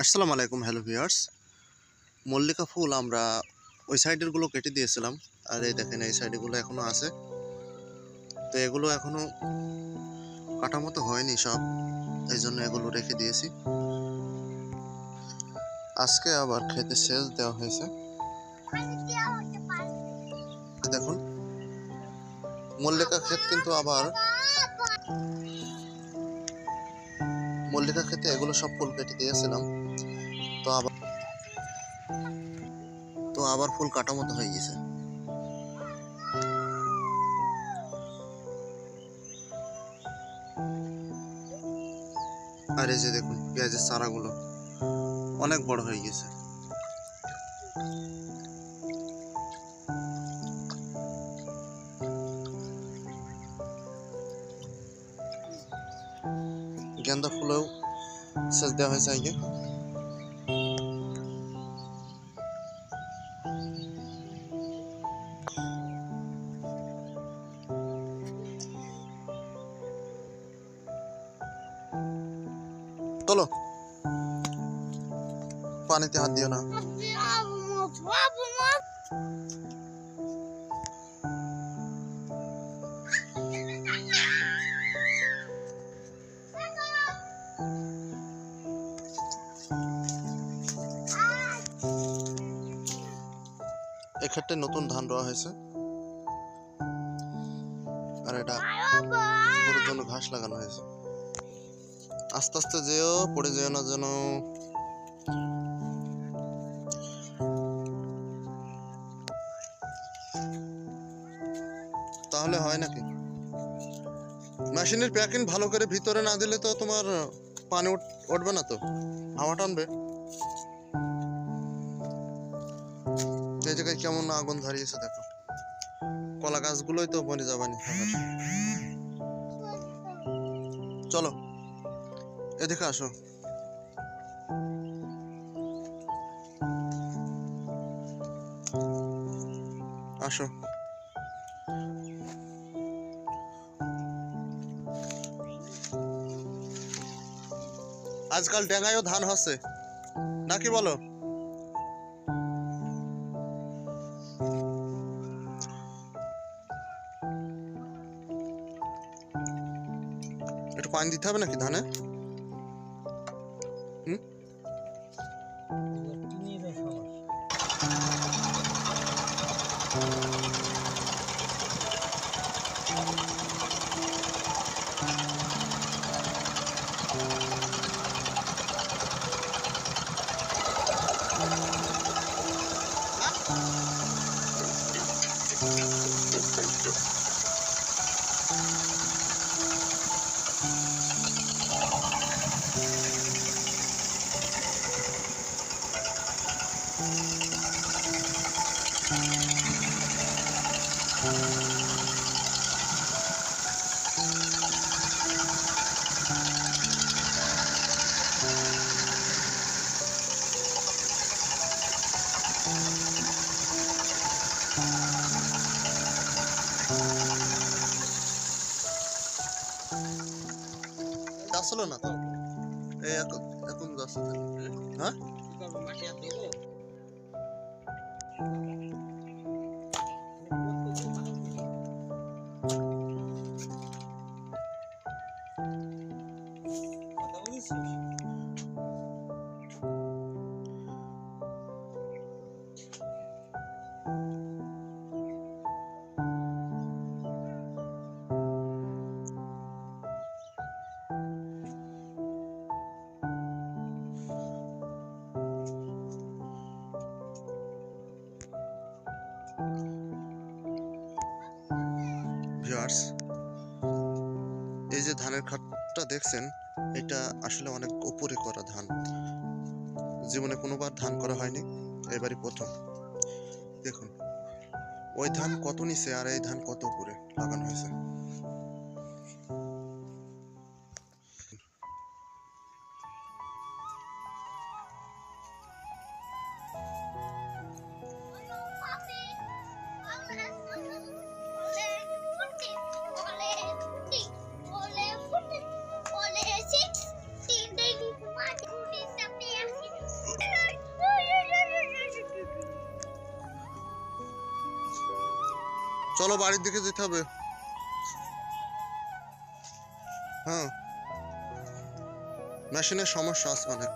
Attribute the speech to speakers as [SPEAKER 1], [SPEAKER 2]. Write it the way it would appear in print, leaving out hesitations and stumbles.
[SPEAKER 1] আসসালামু আলাইকুম, hello viewers. Mallika ফুল আমরা ওই সাইডের গুলো কেটে দিয়েছিলাম, আর এই দেখেন এই সাইডের গুলো এখনো আছে। তো এগুলো এখনো কাটা মতো হয়নি সব, এই জন্য এগুলো রেখে দিয়েছি। আজকে আবার খেতে সেচ দেওয়া হয়েছে। দেখুন মল্লিকা ক্ষেত, কিন্তু আবার মল্লিকা ক্ষেতে এগুলো সব ফুল কেটে দিয়েছিলাম, তো আবার ফুল কাটা মতো হয়ে গেছে। আর এই যে দেখুন পেঁয়াজের চারাগুলো অনেক বড় হয়ে গেছে। গেন্দা ফুলেও সেচ দেওয়া হয়েছে আগে। চলো, পানিতে হাত দিও না। এক্ষেত্রে নতুন ধান রোয়া হয়েছে, আর এটা গরুর জন্য ঘাস লাগানো হয়েছে। আস্তে আস্তে যেও, পড়ে যেও না যেন। তাহলে হয় নাকি? মেশিনের প্যাকিং ভালো করে ভিতরে না দিলে তো তোমার পানি উঠবে না, তো হাওয়া টানবে। এই জায়গায় কেমন আগুন ধরিয়েছে দেখো, কলা গাছগুলোই তো মরে যাবানি। চলো এদিকে আসো। আসো, আজকাল ডেঙ্গায়ও ধান হচ্ছে নাকি বলো? একটু পানি দিতে হবে নাকি ধানে? হুম, আসলো না তো, এই এখন এখন যাচ্ছে। হ্যাঁ, ভিউয়ার্স, এই যে ধানের খাতটা দেখছেন, এটা আসলে অনেক উপরে করা ধান। জীবনে কোনোবার ধান করা হয়নি, এবারই প্রথম। দেখুন ওই ধান কত নিচে আর এই ধান কত উপরে লাগানো হয়েছে। চলো বাড়ির দিকে যেতে হবে। হ্যাঁ, মেশিনের সমস্যা আছে অনেক।